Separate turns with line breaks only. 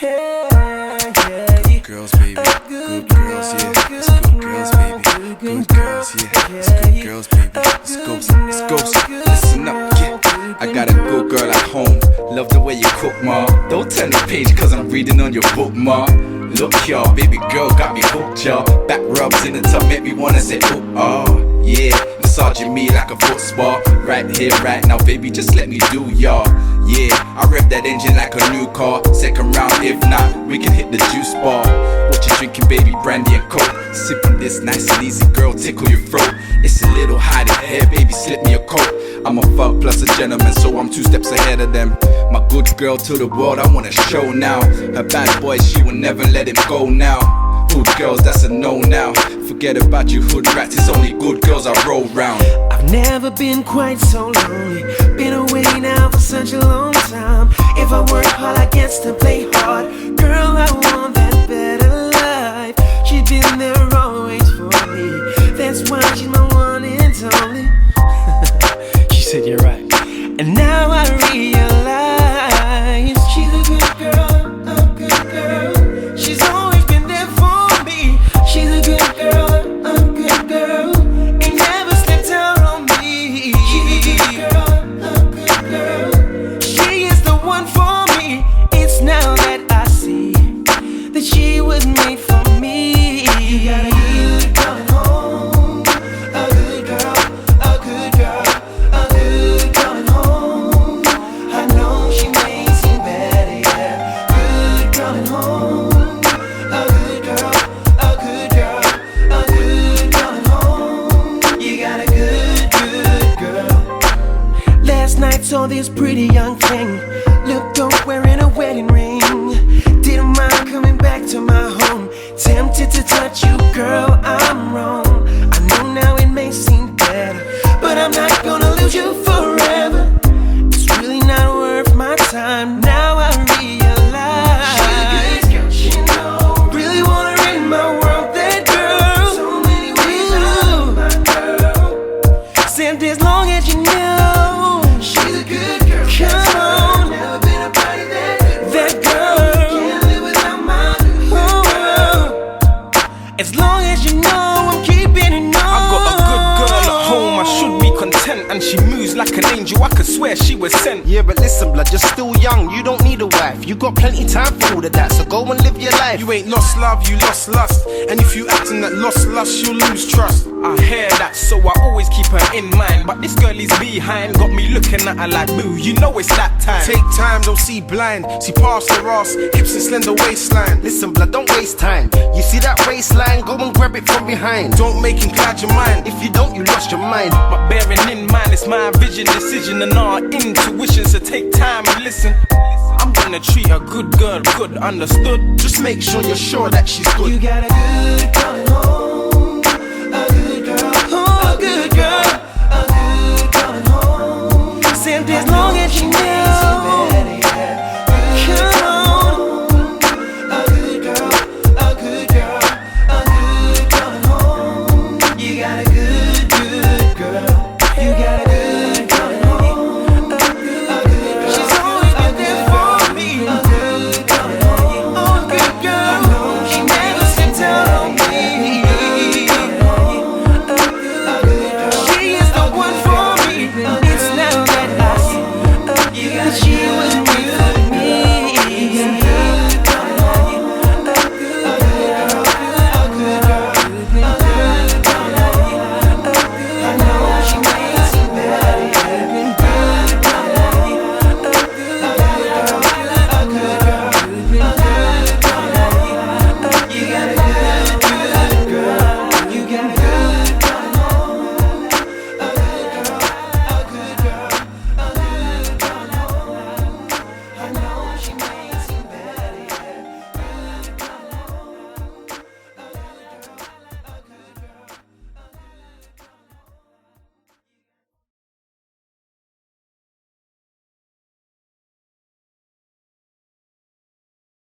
Good girls, baby. Good girls, yeah. It's good girls, baby. Good girls, yeah. It's good girls, baby. Let's go, let's go. Listen up, yeah. I got a good girl at home. Love the way you cook, ma. Don't turn the page, cause I'm reading on your book, ma. Look, y'all, baby girl got me hooked, y'all. Back rubs in the tub make me wanna say, oh, yeah. Massaging me like a foot spa. Right here, right now, baby, just let me do, y'all. Yeah, I rev that engine like a new car. Second round, if not, we can hit the juice bar. What you drinking, baby? Brandy and coke. Sipping this nice and easy, girl, tickle your throat. It's a little hot in here, baby, slip me a coat. I'm a fuck plus a gentleman, so I'm 2 steps ahead of them. My good girl to the world, I wanna show now. Her bad boy, she will never let him go now. Hood girls, that's a no now. Forget about you hood rats, it's only good girls I roll round.
I've never been quite so lonely. Been away now for such a long time. If I work hard, I guess to play hard. Girl, I want that better life. She's been there always for me. That's why she's my one and only. She said you're right. And now I realize she's a good girl, a good girl. She's always been there for me. She's a good girl, a good girl. Ain't never slipped out on me. She's a good girl, a good girl. She is the one for me. It's now that I see that she was made for me. You got a good girl at home, a good girl, a good girl, a good girl at home. I know she makes it better, yeah. Good girl at home, a good girl, a good girl, a good girl at home. You got a good, good girl. Last night saw this pretty young thing. Looked dope wearing a wedding ring. Didn't mind coming back to my home. Tempted to touch you, girl, I'm wrong. I know now it may seem better, but I'm not gonna lose you forever. It's really not worth my time. Now I realize she's a good girl, she know. Really wanna rid my world, that girl. So many ways I love my girl. Said as long as you know she's a good girl. Come on, never been a body that girl. Can't live without my as long as you know I'm keeping it on.
I got a good girl at home, I should be content. And she moves like an angel, I could swear she was sent.
Yeah, but listen, blood, you're still young, you don't need a wife. You got plenty time for all of that, so go and live your life.
You ain't lost love, you lost lust. And if you acting that lost lust, you'll lose trust. I hear that, so I always keep her in mind. But this girl is behind, got me looking at her like, boo, you know it's that time. Take time, don't see blind. See past her ass, hips and slender waistline.
Listen, blood, don't waste time. You see that waistline, go and grab it from behind.
Don't make him cloud your mind.
If you don't, you lost your mind.
But bearing in mind, it's my vision, decision, and our intuition. So take time and listen. I'm gonna treat a good girl good, understood? Just make sure you're sure that she's good.
You got a good girl at home.